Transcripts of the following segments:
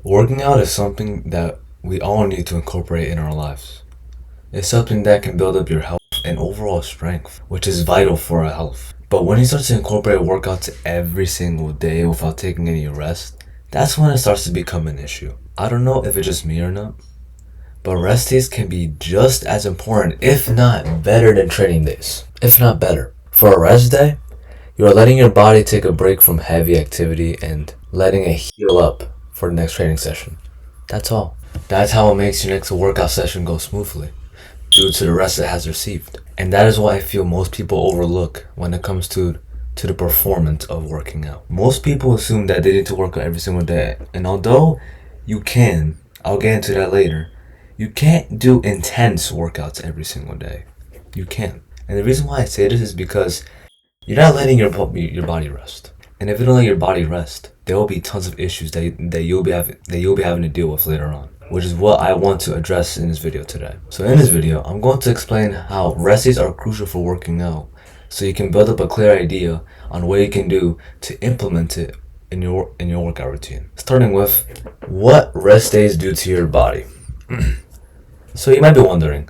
Working out is something that we all need to incorporate in our lives. It's something that can build up your health and overall strength, which is vital for our health. But when you start to incorporate workouts every single day without taking any rest, that's when it starts to become an issue. I don't know if it's just me or not, but rest days can be just as important, if not better than training days. If not better. For a rest day, you are letting your body take a break from heavy activity and letting it heal up for the next training session. That's all. That's how it makes your next workout session go smoothly, due to the rest it has received. And that is what I feel most people overlook when it comes to the performance of working out. Most people assume that they need to work out every single day. And although you can, I'll get into that later, you can't do intense workouts every single day. You can't. And the reason why I say this is because you're not letting your body rest. And if you don't let your body rest, there will be tons of issues that you'll be having to deal with later on, which is what I want to address in this video today. So in this video, I'm going to explain how rest days are crucial for working out, so you can build up a clear idea on what you can do to implement it in your workout routine. Starting with what rest days do to your body. So you might be wondering,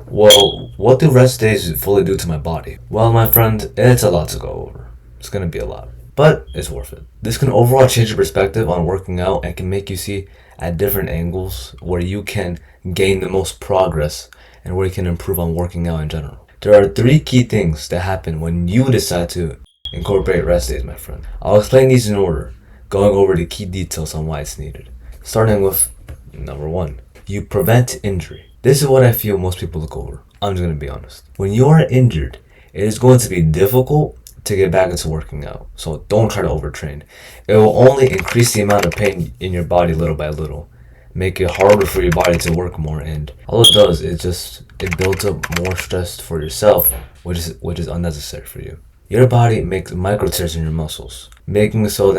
well, what do rest days fully do to my body? Well, my friend, it's a lot to go over. It's gonna be a lot, but it's worth it. This can overall change your perspective on working out and can make you see at different angles where you can gain the most progress and where you can improve on working out in general. There are 3 key things that happen when you decide to incorporate rest days, my friend. I'll explain these in order, going over the key details on why it's needed. Starting with number 1, you prevent injury. This is what I feel most people look over. I'm just gonna be honest. When you are injured, it is going to be difficult to get back into working out. So don't try to overtrain. It will only increase the amount of pain in your body little by little, make it harder for your body to work more, and all it does is it builds up more stress for yourself, which is unnecessary for you. Your body makes micro tears in your muscles, making it so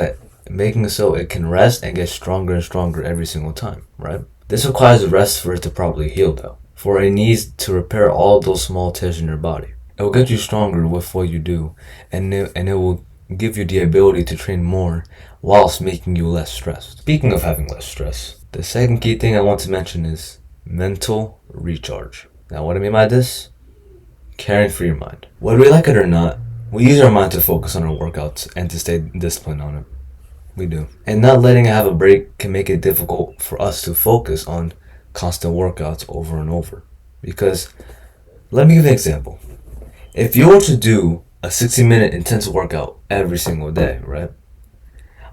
it can rest and get stronger and stronger every single time, right? This requires rest for it to properly heal though, for it needs to repair all those small tears in your body. It will get you stronger with what you do, and it will give you the ability to train more whilst making you less stressed. Speaking of having less stress, the second key thing I want to mention is mental recharge. Now what I mean by this? Caring for your mind. Whether we like it or not, we use our mind to focus on our workouts and to stay disciplined on it. We do. And not letting it have a break can make it difficult for us to focus on constant workouts over and over. Because, let me give an example. If you were to do a 60-minute intense workout every single day, right?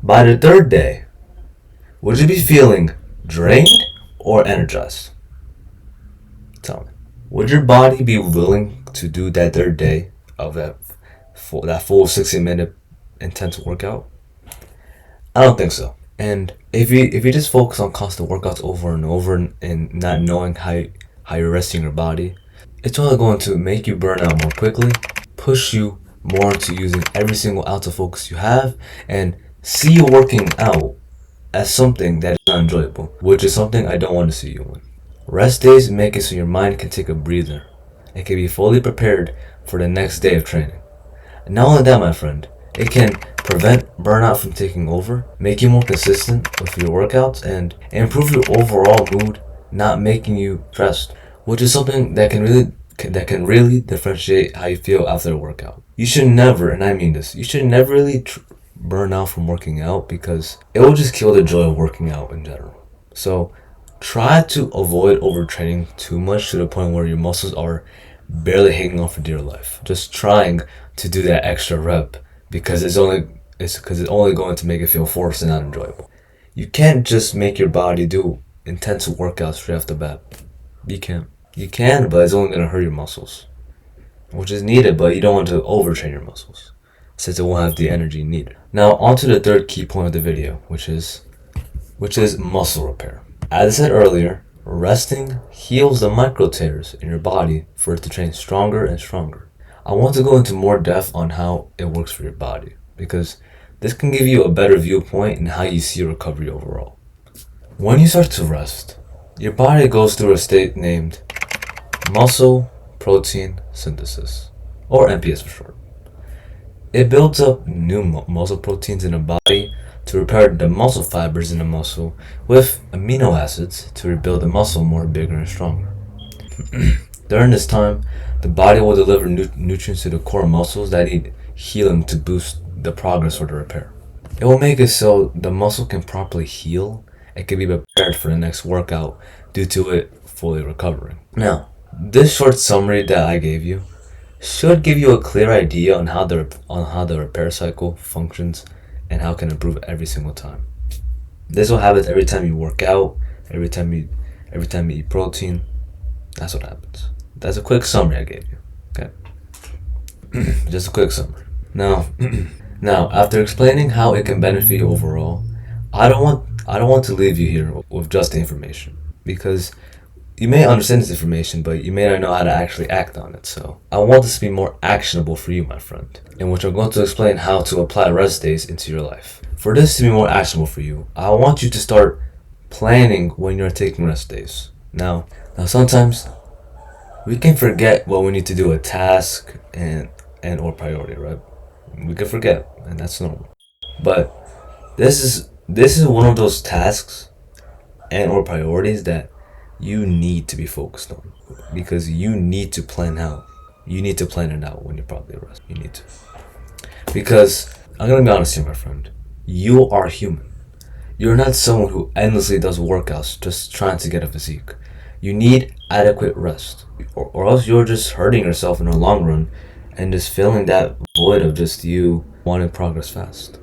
By the 3rd day, would you be feeling drained or energized? Tell me. Would your body be willing to do that 3rd day of that full 60-minute intense workout? I don't think so. And if you just focus on constant workouts over and over and not knowing how you're resting your body, it's only going to make you burn out more quickly, push you more into using every single ounce of focus you have, and see you working out as something that is not enjoyable, which is something I don't want to see you in. Rest days make it so your mind can take a breather and can be fully prepared for the next day of training. And not only that, my friend, it can prevent burnout from taking over, make you more consistent with your workouts, and improve your overall mood, not making you stressed, which is something that can really differentiate how you feel after a workout. You should never, and I mean this, you should never really burn out from working out, because it will just kill the joy of working out in general. So try to avoid overtraining too much to the point where your muscles are barely hanging on for dear life, just trying to do that extra rep because it's only going to make it feel forced and not enjoyable. You can't just make your body do intense workouts straight off the bat. You can't. You can, but it's only going to hurt your muscles, which is needed, but you don't want to overtrain your muscles since it won't have the energy needed. Now, on to the 3rd key point of the video, which is muscle repair. As I said earlier, resting heals the micro tears in your body for it to train stronger and stronger. I want to go into more depth on how it works for your body, because this can give you a better viewpoint in how you see your recovery overall. When you start to rest, your body goes through a state named muscle protein synthesis, or MPS for short. It builds up new muscle proteins in the body to repair the muscle fibers in the muscle with amino acids to rebuild the muscle more bigger and stronger. During this time, the body will deliver nutrients to the core muscles that need healing to boost the progress or the repair. It will make it so the muscle can properly heal and can be prepared for the next workout due to it fully recovering. Now, this short summary that I gave you should give you a clear idea on how the repair cycle functions and how it can improve every single time. This will happen every time you work out, every time you eat protein. That's what happens. That's a quick summary I gave you. Okay. Just a quick summary. Now, after explaining how it can benefit you overall, I don't want to leave you here with just the information, because you may understand this information, but you may not know how to actually act on it. So I want this to be more actionable for you, my friend, in which I'm going to explain how to apply rest days into your life. For this to be more actionable for you, I want you to start planning when you're taking rest days. Now sometimes we can forget what we need to do, a task and or priority, right? We can forget, and that's normal. But this is one of those tasks and or priorities that you need to be focused on, because you need to plan out. You need to plan it out when you're probably rest. You need to. Because I'm gonna be honest here, my friend. You are human. You're not someone who endlessly does workouts just trying to get a physique. You need adequate rest, or else you're just hurting yourself in the long run and just filling that void of just you wanting progress fast.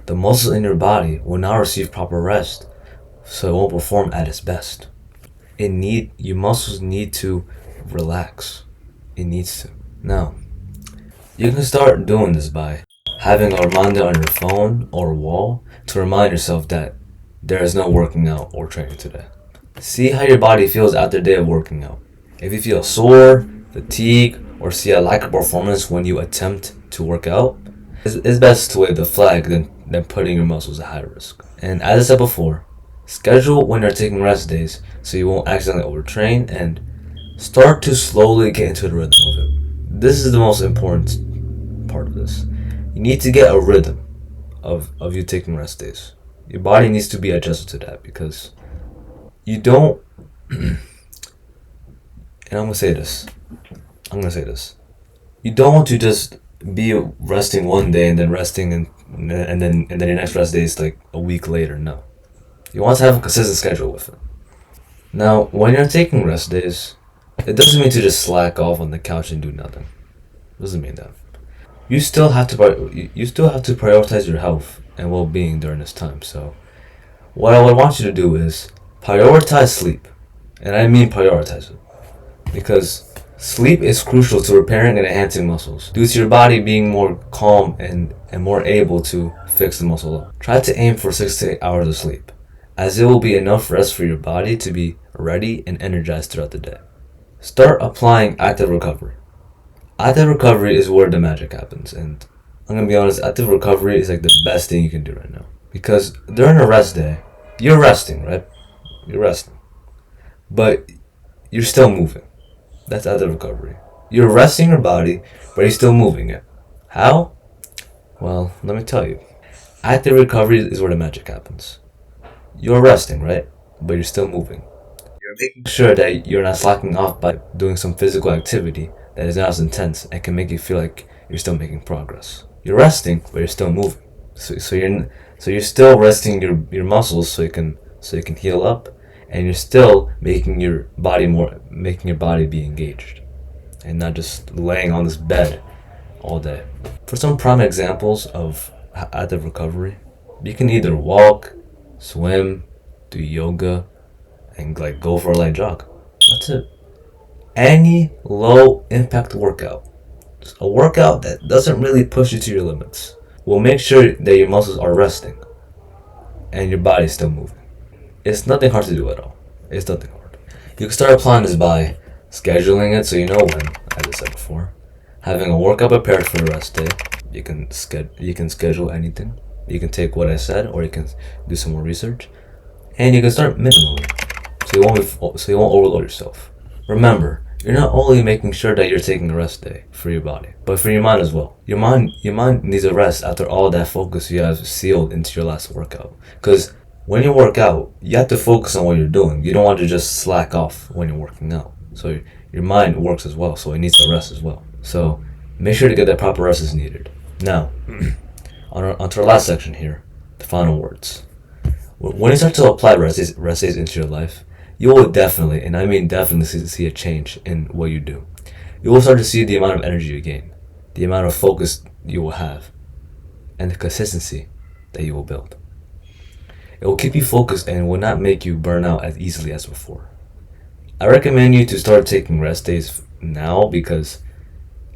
The muscles in your body will not receive proper rest, so it won't perform at its best. Your muscles need to relax. It needs to. Now, you can start doing this by having a reminder on your phone or wall to remind yourself that there is no working out or training today. See how your body feels after a day of working out. If you feel sore, fatigue, or see a lack of performance when you attempt to work out, it's best to wave the flag than putting your muscles at high risk. And as I said before, schedule when you're taking rest days so you won't accidentally overtrain, and start to slowly get into the rhythm of it. This is the most important part of this. You need to get a rhythm of you taking rest days. Your body needs to be adjusted to that, because you don't and I'm gonna say this. You don't want to just be resting one day and then resting and then your next rest day is like a week later. No. You want to have a consistent schedule with it. Now, when you're taking rest days, it doesn't mean to just slack off on the couch and do nothing. It doesn't mean that. You still have to prioritize your health and well-being during this time. So, what I would want you to do is prioritize sleep, and I mean prioritize it, because sleep is crucial to repairing and enhancing muscles, due to your body being more calm and more able to fix the muscle up. Try to aim for 6 to 8 hours of sleep, as it will be enough rest for your body to be ready and energized throughout the day. Start applying active recovery. Active recovery is where the magic happens, and I'm gonna be honest, active recovery is like the best thing you can do right now. Because during a rest day, you're resting, right? You're resting. But you're still moving. That's active recovery. You're resting your body, but you're still moving it. How? Well, let me tell you. Active recovery is where the magic happens. You're resting, right? But you're still moving. You're making sure that you're not slacking off by doing some physical activity that is not as intense and can make you feel like you're still making progress. You're resting, but you're still moving. So you're still resting your muscles so you can heal up, and you're still making your body be engaged, and not just laying on this bed all day. For some prime examples of active recovery, you can either walk, swim, do yoga, and like go for a light jog. That's it. Any low impact workout, a workout that doesn't really push you to your limits, will make sure that your muscles are resting and your body's still moving. It's nothing hard to do at all. It's nothing hard. You can start applying this by scheduling it so you know when, as I said before. Having a workout prepared for the rest day. You can schedule anything. You can take what I said, or you can do some more research, and you can start minimally, so you won't overload yourself. Remember, you're not only making sure that you're taking a rest day for your body, but for your mind as well. Your mind needs a rest after all that focus you have sealed into your last workout. Because when you work out, you have to focus on what you're doing. You don't want to just slack off when you're working out. So your mind works as well, so it needs to rest as well. So make sure to get that proper rest as needed. Now, onto our last section here, the final words. When you start to apply rest days into your life, you will definitely, and I mean definitely, see a change in what you do. You will start to see the amount of energy you gain, the amount of focus you will have, and the consistency that you will build. It will keep you focused and will not make you burn out as easily as before. I recommend you to start taking rest days now because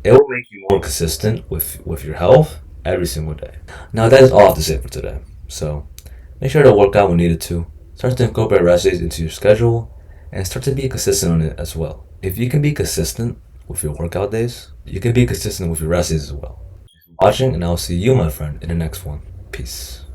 it will make you more consistent with your health every single day. Now that is all I have to say for today. So make sure to work out when needed to. Start to incorporate rest days into your schedule and start to be consistent on it as well. If you can be consistent with your workout days, you can be consistent with your rest days as well. Watching, and I'll see you, my friend, in the next one. Peace.